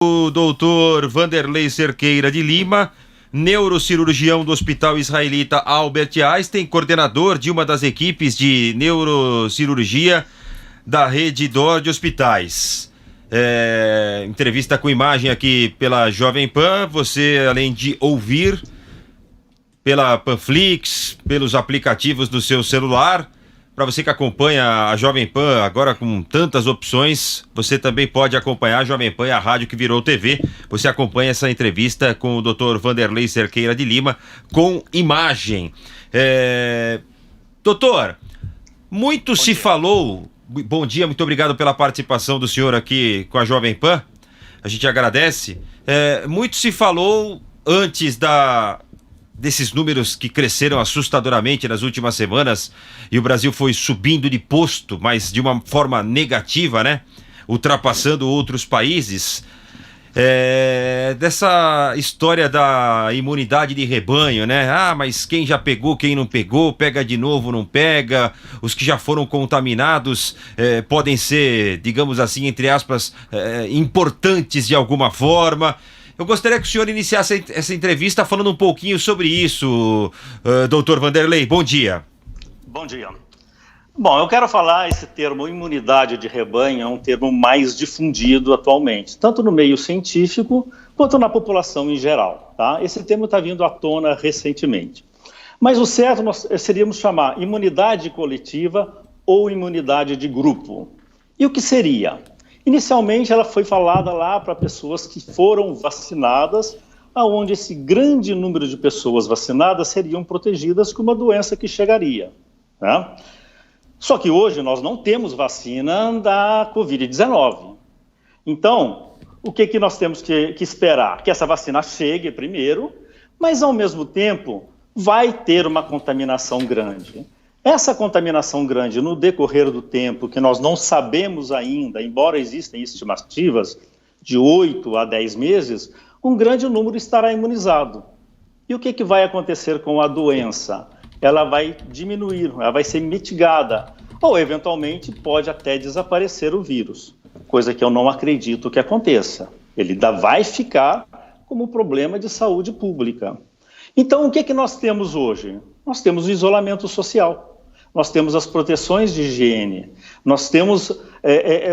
O doutor Vanderlei Cerqueira de Lima, neurocirurgião do Hospital Israelita Albert Einstein, coordenador de uma das equipes de neurocirurgia da rede DOR de hospitais. Entrevista com imagem aqui pela Jovem Pan. Você, além de ouvir pela Panflix, pelos aplicativos do seu celular, para você que acompanha a Jovem Pan agora com tantas opções, você também pode acompanhar a Jovem Pan, a rádio que virou TV. Você acompanha essa entrevista com o Dr. Vanderlei Cerqueira de Lima com imagem. Doutor, muito se falou. Bom dia, muito obrigado pela participação do senhor aqui com a Jovem Pan. A gente agradece. Muito se falou antes desses números que cresceram assustadoramente nas últimas semanas, e o Brasil foi subindo de posto, mas de uma forma negativa, né? Ultrapassando outros países. Dessa história da imunidade de rebanho, né? Mas quem já pegou, quem não pegou, pega de novo, não pega. Os que já foram contaminados podem ser, digamos assim, entre aspas, importantes de alguma forma. Eu gostaria que o senhor iniciasse essa entrevista falando um pouquinho sobre isso, doutor Vanderlei. Bom dia. Bom dia. Bom, eu quero falar, esse termo imunidade de rebanho é um termo mais difundido atualmente, tanto no meio científico quanto na população em geral, tá? Esse termo está vindo à tona recentemente. Mas o certo nós seríamos chamar imunidade coletiva ou imunidade de grupo. E o que seria? Inicialmente, ela foi falada lá para pessoas que foram vacinadas, onde esse grande número de pessoas vacinadas seriam protegidas com uma doença que chegaria, né? Só que hoje nós não temos vacina da Covid-19. Então, o que nós temos que esperar? Que essa vacina chegue primeiro, mas ao mesmo tempo vai ter uma contaminação grande. Essa contaminação grande no decorrer do tempo, que nós não sabemos ainda, embora existam estimativas de 8 a 10 meses, um grande número estará imunizado. E o que vai acontecer com a doença? Ela vai diminuir, ela vai ser mitigada, ou eventualmente pode até desaparecer o vírus, coisa que eu não acredito que aconteça. Ele ainda vai ficar como problema de saúde pública. Então, o que nós temos hoje? Nós temos o isolamento social, nós temos as proteções de higiene, nós temos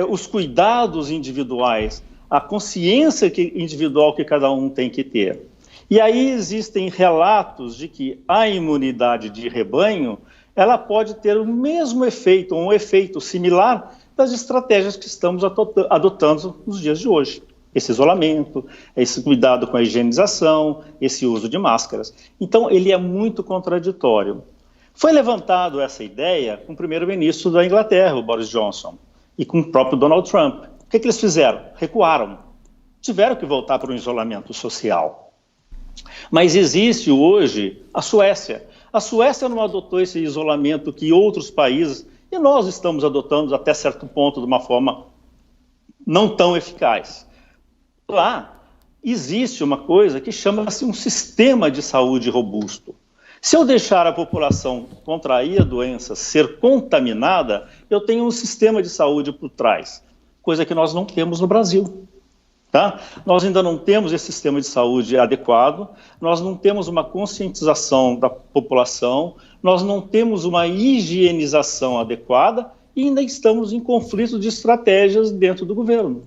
os cuidados individuais, a consciência individual que cada um tem que ter. E aí existem relatos de que a imunidade de rebanho, ela pode ter o mesmo efeito, um efeito similar das estratégias que estamos adotando nos dias de hoje. Esse isolamento, esse cuidado com a higienização, esse uso de máscaras. Então, ele é muito contraditório. Foi levantado essa ideia com o primeiro-ministro da Inglaterra, o Boris Johnson, e com o próprio Donald Trump. O que eles fizeram? Recuaram. Tiveram que voltar para o isolamento social. Mas existe hoje a Suécia. A Suécia não adotou esse isolamento que outros países, e nós estamos adotando até certo ponto de uma forma não tão eficaz. Lá existe uma coisa que chama-se um sistema de saúde robusto. Se eu deixar a população contrair a doença, ser contaminada, eu tenho um sistema de saúde por trás, coisa que nós não temos no Brasil. Tá? Nós ainda não temos esse sistema de saúde adequado, nós não temos uma conscientização da população, nós não temos uma higienização adequada e ainda estamos em conflito de estratégias dentro do governo.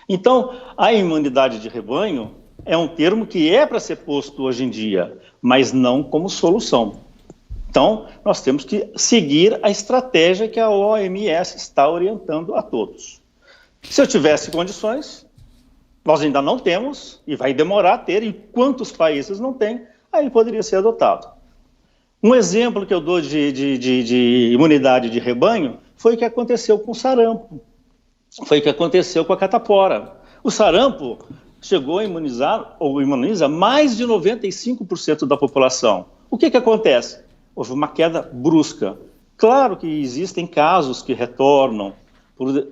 Então, a imunidade de rebanho é um termo que é para ser posto hoje em dia, mas não como solução. Então, nós temos que seguir a estratégia que a OMS está orientando a todos. Se eu tivesse condições, nós ainda não temos, e vai demorar a ter, e quantos países não têm, aí poderia ser adotado. Um exemplo que eu dou de imunidade de rebanho foi o que aconteceu com o sarampo, foi o que aconteceu com a catapora. O sarampo chegou a imunizar, ou imuniza, mais de 95% da população. O que acontece? Houve uma queda brusca. Claro que existem casos que retornam,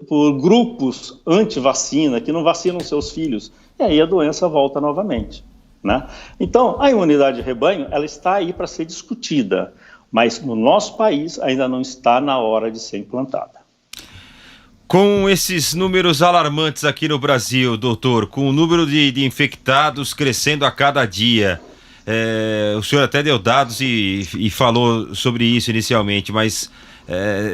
por grupos anti-vacina, que não vacinam seus filhos, e aí a doença volta novamente, né? Então, a imunidade de rebanho, ela está aí para ser discutida, mas no nosso país ainda não está na hora de ser implantada. Com esses números alarmantes aqui no Brasil, doutor, com o número de infectados crescendo a cada dia, o senhor até deu dados e falou sobre isso inicialmente, mas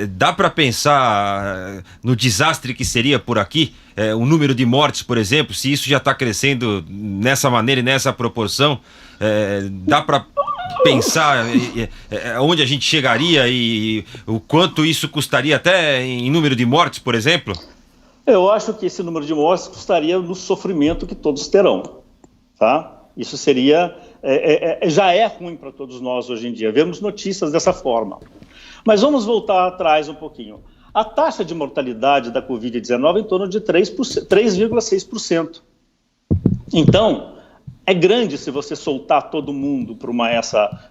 dá para pensar no desastre que seria por aqui? O número de mortes, por exemplo, se isso já está crescendo nessa maneira e nessa proporção, dá para pensar onde a gente chegaria e o quanto isso custaria até em número de mortes, por exemplo? Eu acho que esse número de mortes custaria no sofrimento que todos terão, tá? Isso seria, já é ruim para todos nós hoje em dia, vemos notícias dessa forma. Mas vamos voltar atrás um pouquinho. A taxa de mortalidade da Covid-19 é em torno de 3,6%. Então, é grande se você soltar todo mundo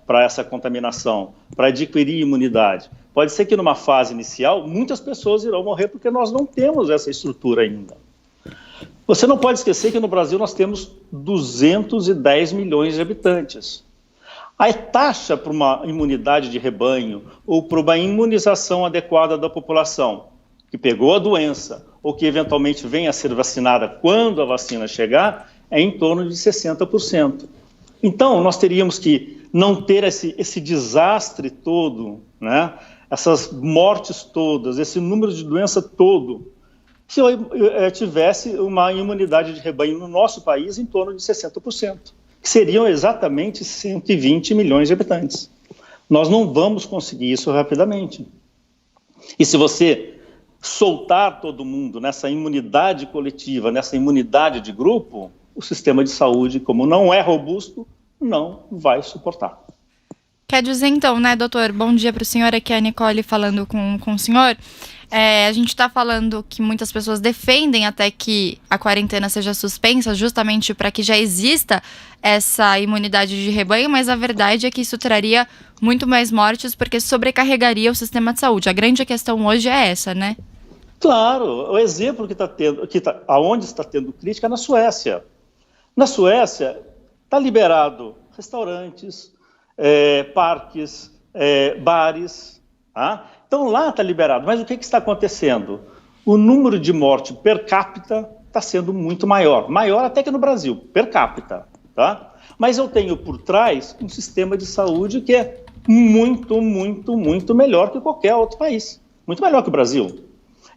para essa contaminação, para adquirir imunidade. Pode ser que numa fase inicial, muitas pessoas irão morrer porque nós não temos essa estrutura ainda. Você não pode esquecer que no Brasil nós temos 210 milhões de habitantes. A taxa para uma imunidade de rebanho ou para uma imunização adequada da população que pegou a doença ou que eventualmente venha a ser vacinada quando a vacina chegar é em torno de 60%. Então, nós teríamos que não ter esse desastre todo, né? Essas mortes todas, esse número de doença todo, se eu tivesse uma imunidade de rebanho no nosso país em torno de 60%, que seriam exatamente 120 milhões de habitantes. Nós não vamos conseguir isso rapidamente. E se você soltar todo mundo nessa imunidade coletiva, nessa imunidade de grupo, o sistema de saúde, como não é robusto, não vai suportar. Quer dizer então, né, doutor? Bom dia para o senhor, aqui é a Nicole falando com o senhor. A gente está falando que muitas pessoas defendem até que a quarentena seja suspensa justamente para que já exista essa imunidade de rebanho, mas a verdade é que isso traria muito mais mortes porque sobrecarregaria o sistema de saúde. A grande questão hoje é essa, né? Claro, o exemplo que está tendo, aonde está tendo crítica é na Suécia. Na Suécia está liberado restaurantes, parques, bares, tá? Então lá está liberado, mas o que está acontecendo? O número de morte per capita está sendo muito maior até que no Brasil, per capita, tá? Mas eu tenho por trás um sistema de saúde que é muito, muito, muito melhor que qualquer outro país, muito melhor que o Brasil.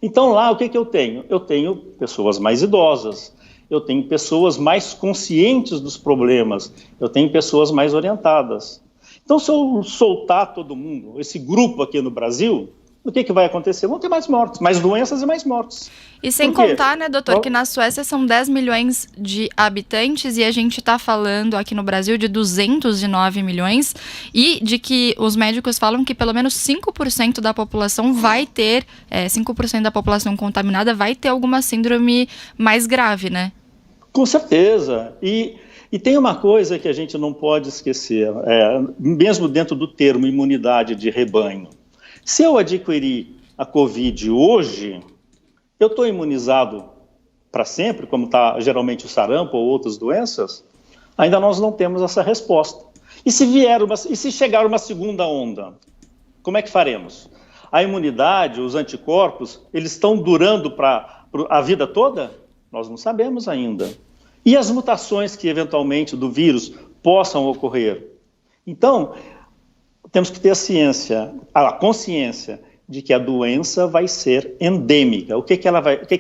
Então lá o que eu tenho? Eu tenho pessoas mais idosas, eu tenho pessoas mais conscientes dos problemas, eu tenho pessoas mais orientadas. Então, se eu soltar todo mundo, esse grupo aqui no Brasil, o que vai acontecer? Vão ter mais mortes, mais doenças e mais mortes. E sem contar, né, doutor, que na Suécia são 10 milhões de habitantes e a gente está falando aqui no Brasil de 209 milhões e de que os médicos falam que pelo menos 5% da população vai ter, 5% da população contaminada vai ter alguma síndrome mais grave, né? Com certeza. E tem uma coisa que a gente não pode esquecer, mesmo dentro do termo imunidade de rebanho. Se eu adquirir a Covid hoje, eu estou imunizado para sempre, como está geralmente o sarampo ou outras doenças? Ainda nós não temos essa resposta. E se chegar uma segunda onda, como é que faremos? A imunidade, os anticorpos, eles estão durando para a vida toda? Nós não sabemos ainda. E as mutações que, eventualmente, do vírus possam ocorrer? Então, temos que ter a consciência de que a doença vai ser endêmica. O que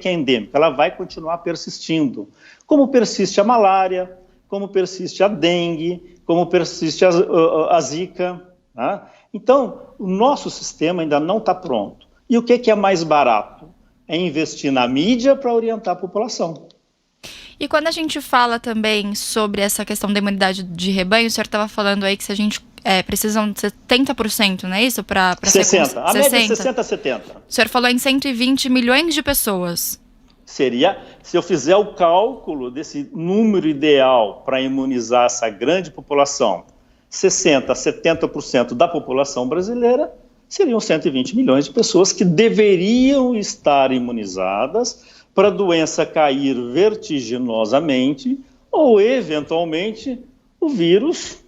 é endêmica? Ela vai continuar persistindo. Como persiste a malária, como persiste a dengue, como persiste a zika. Tá? Então, o nosso sistema ainda não está pronto. E o que é mais barato? É investir na mídia para orientar a população. E quando a gente fala também sobre essa questão da imunidade de rebanho, o senhor estava falando aí que se a gente precisam de 70%, não é isso? Para 60%. A média é 60% a 70%. O senhor falou em 120 milhões de pessoas. Seria, se eu fizer o cálculo desse número ideal para imunizar essa grande população, 60% a 70% da população brasileira, seriam 120 milhões de pessoas que deveriam estar imunizadas para a doença cair vertiginosamente ou, eventualmente, o vírus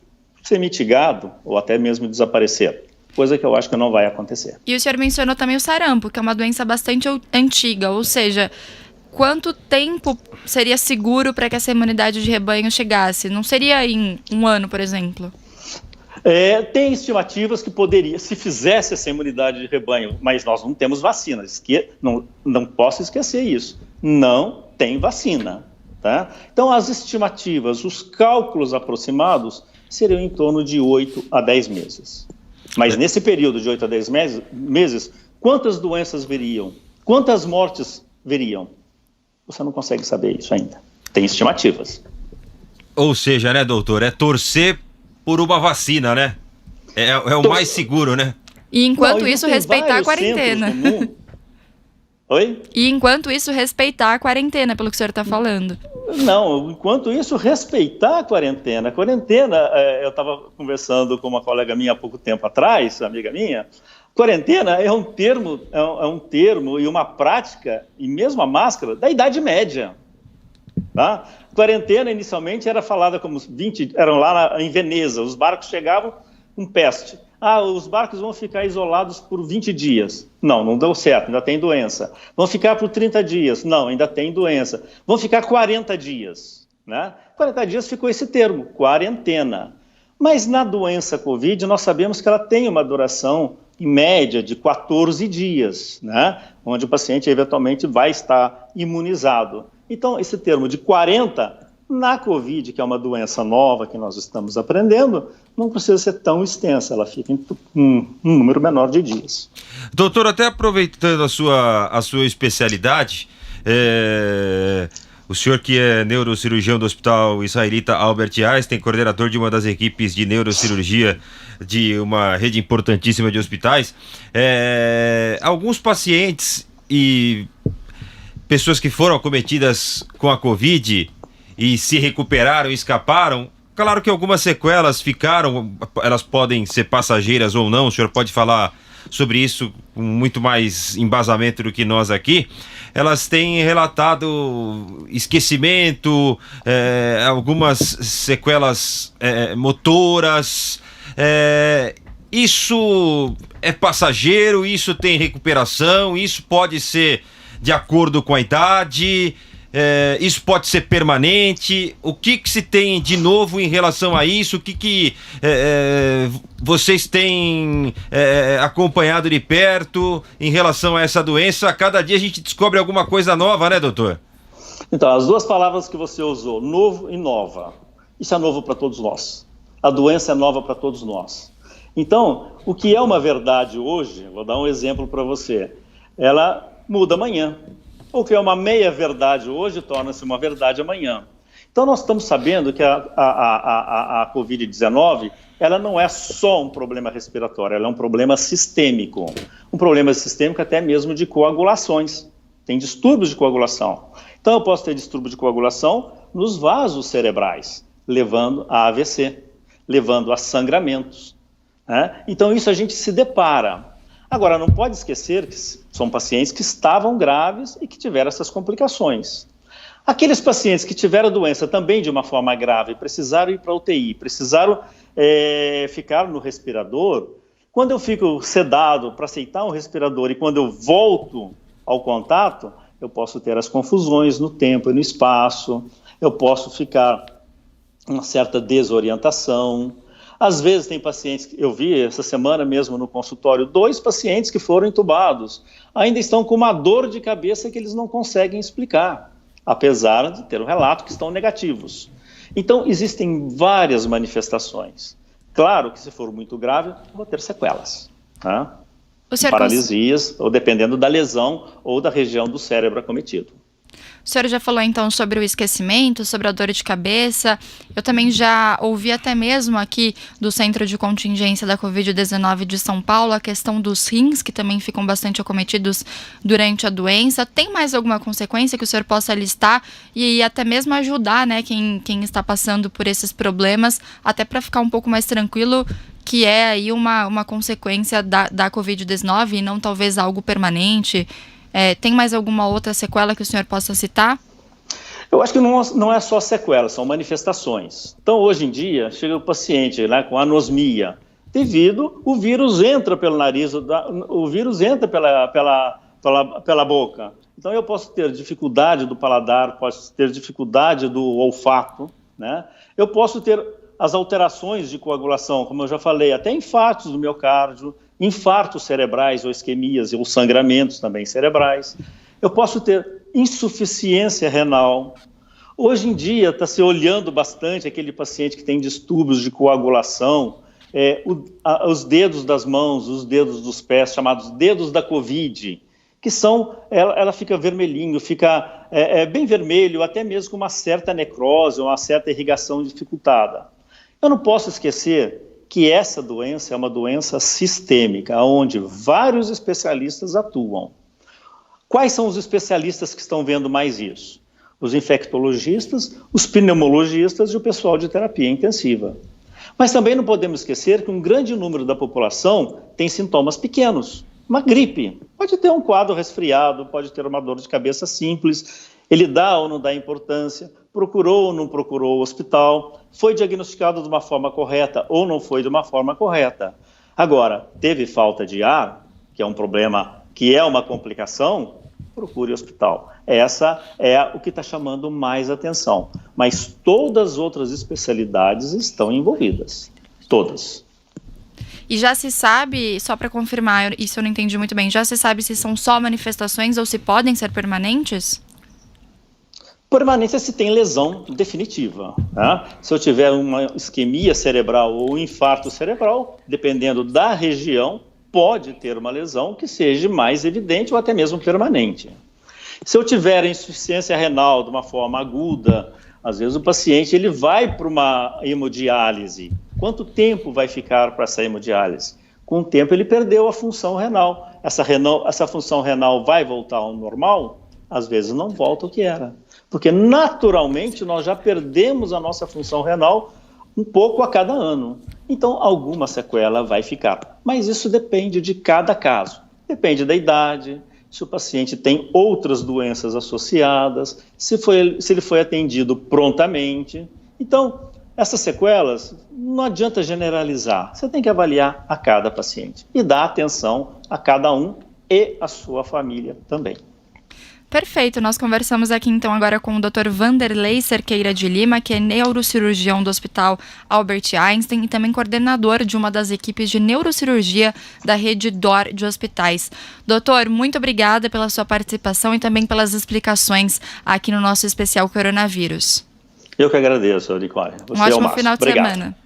ser mitigado ou até mesmo desaparecer. coisa que eu acho que não vai acontecer. E o senhor mencionou também o sarampo, que é uma doença bastante antiga, ou seja, quanto tempo seria seguro para que essa imunidade de rebanho chegasse? Não seria em um ano, por exemplo? Tem estimativas que poderia, se fizesse essa imunidade de rebanho, mas nós não temos vacina, não posso esquecer isso, não tem vacina. Tá? Então, as estimativas, os cálculos aproximados seriam em torno de 8 a 10 meses. Mas nesse período de 8 a 10 meses, quantas doenças viriam? Quantas mortes viriam? Você não consegue saber isso ainda. Tem estimativas. Ou seja, né, doutor, é torcer por uma vacina, né? É o mais seguro, né? E enquanto isso, respeitar a quarentena. Oi? E enquanto isso, respeitar a quarentena, pelo que o senhor está falando. Não, enquanto isso, respeitar a quarentena. A quarentena, eu estava conversando com uma colega minha há pouco tempo atrás, amiga minha. Quarentena é um termo e uma prática, e mesmo a máscara, da Idade Média. Tá? Quarentena, inicialmente, era falada como 20... Eram lá em Veneza, os barcos chegavam com peste. Os barcos vão ficar isolados por 20 dias. Não deu certo, ainda tem doença. Vão ficar por 30 dias. Não, ainda tem doença. Vão ficar 40 dias. Né? 40 dias ficou esse termo, quarentena. Mas na doença Covid, nós sabemos que ela tem uma duração, em média, de 14 dias, né? Onde o paciente, eventualmente, vai estar imunizado. Então, esse termo de 40, na Covid, que é uma doença nova que nós estamos aprendendo, não precisa ser tão extensa, ela fica em um número menor de dias. Doutor, até aproveitando a sua especialidade, o senhor que é neurocirurgião do Hospital Israelita Albert Einstein, coordenador de uma das equipes de neurocirurgia de uma rede importantíssima de hospitais, alguns pacientes e pessoas que foram acometidas com a Covid e se recuperaram e escaparam, claro que algumas sequelas ficaram, elas podem ser passageiras ou não, o senhor pode falar sobre isso com muito mais embasamento do que nós aqui. Elas têm relatado esquecimento, algumas sequelas motoras. Isso é passageiro, isso tem recuperação, isso pode ser de acordo com a idade, isso pode ser permanente. O que se tem de novo em relação a isso? O que vocês têm acompanhado de perto em relação a essa doença? A cada dia a gente descobre alguma coisa nova, né, doutor? Então, as duas palavras que você usou, novo e nova, isso é novo para todos nós. A doença é nova para todos nós. Então, o que é uma verdade hoje, vou dar um exemplo para você, ela muda amanhã. O que é uma meia-verdade hoje torna-se uma verdade amanhã. Então, nós estamos sabendo que a Covid-19, ela não é só um problema respiratório, ela é um problema sistêmico. Um problema sistêmico até mesmo de coagulações. Tem distúrbios de coagulação. Então, eu posso ter distúrbio de coagulação nos vasos cerebrais, levando a AVC, levando a sangramentos. Né? Então, isso a gente se depara. Agora, não pode esquecer que são pacientes que estavam graves e que tiveram essas complicações. Aqueles pacientes que tiveram a doença também de uma forma grave, precisaram ir para a UTI, precisaram ficar no respirador, quando eu fico sedado para aceitar um respirador e quando eu volto ao contato, eu posso ter as confusões no tempo e no espaço, eu posso ficar uma certa desorientação. Às vezes tem pacientes, eu vi essa semana mesmo no consultório, 2 pacientes que foram entubados, ainda estão com uma dor de cabeça que eles não conseguem explicar, apesar de ter um relato que estão negativos. Então, existem várias manifestações. Claro que se for muito grave, vou ter sequelas, né? Paralisias, ou dependendo da lesão ou da região do cérebro acometido. O senhor já falou então sobre o esquecimento, sobre a dor de cabeça. Eu também já ouvi até mesmo aqui do Centro de Contingência da Covid-19 de São Paulo a questão dos rins, que também ficam bastante acometidos durante a doença. Tem mais alguma consequência que o senhor possa listar e até mesmo ajudar, né, quem está passando por esses problemas, até para ficar um pouco mais tranquilo, que é aí uma consequência da Covid-19 e não talvez algo permanente? Tem mais alguma outra sequela que o senhor possa citar? Eu acho que não é só sequela, são manifestações. Então, hoje em dia, chega o paciente, né, com anosmia, devido o vírus entra pelo nariz, o vírus entra pela boca. Então eu posso ter dificuldade do paladar, posso ter dificuldade do olfato, né? Eu posso ter as alterações de coagulação, como eu já falei, até infartos do miocárdio, infartos cerebrais ou isquemias ou sangramentos também cerebrais. Eu posso ter insuficiência renal. Hoje em dia está se olhando bastante aquele paciente que tem distúrbios de coagulação, os dedos das mãos, os dedos dos pés, chamados dedos da Covid, que ela fica vermelhinho, fica bem vermelho, até mesmo com uma certa necrose, uma certa irrigação dificultada. Eu não posso esquecer que essa doença é uma doença sistêmica, onde vários especialistas atuam. Quais são os especialistas que estão vendo mais isso? Os infectologistas, os pneumologistas e o pessoal de terapia intensiva. Mas também não podemos esquecer que um grande número da população tem sintomas pequenos. Uma gripe, pode ter um quadro resfriado, pode ter uma dor de cabeça simples, ele dá ou não dá importância, procurou ou não procurou o hospital, foi diagnosticado de uma forma correta ou não foi de uma forma correta. Agora, teve falta de ar, que é um problema, que é uma complicação, procure o hospital. Essa é o que está chamando mais atenção. Mas todas as outras especialidades estão envolvidas, todas. E já se sabe, só para confirmar, isso eu não entendi muito bem, já se sabe se são só manifestações ou se podem ser permanentes? Permanência se tem lesão definitiva. Tá? Se eu tiver uma isquemia cerebral ou um infarto cerebral, dependendo da região, pode ter uma lesão que seja mais evidente ou até mesmo permanente. Se eu tiver insuficiência renal de uma forma aguda, às vezes o paciente ele vai para uma hemodiálise. Quanto tempo vai ficar para essa hemodiálise? Com o tempo ele perdeu a função renal. Essa função renal vai voltar ao normal? Às vezes não volta o que era. Porque naturalmente nós já perdemos a nossa função renal um pouco a cada ano. Então alguma sequela vai ficar. Mas isso depende de cada caso. Depende da idade, se o paciente tem outras doenças associadas, se ele foi atendido prontamente. Então, essas sequelas, não adianta generalizar. Você tem que avaliar a cada paciente e dar atenção a cada um e a sua família também. Perfeito, nós conversamos aqui então agora com o Dr. Vanderlei Cerqueira de Lima, que é neurocirurgião do Hospital Albert Einstein e também coordenador de uma das equipes de neurocirurgia da rede DOR de hospitais. Doutor, muito obrigada pela sua participação e também pelas explicações aqui no nosso especial Coronavírus. Eu que agradeço, Nicole. Um ótimo final de semana.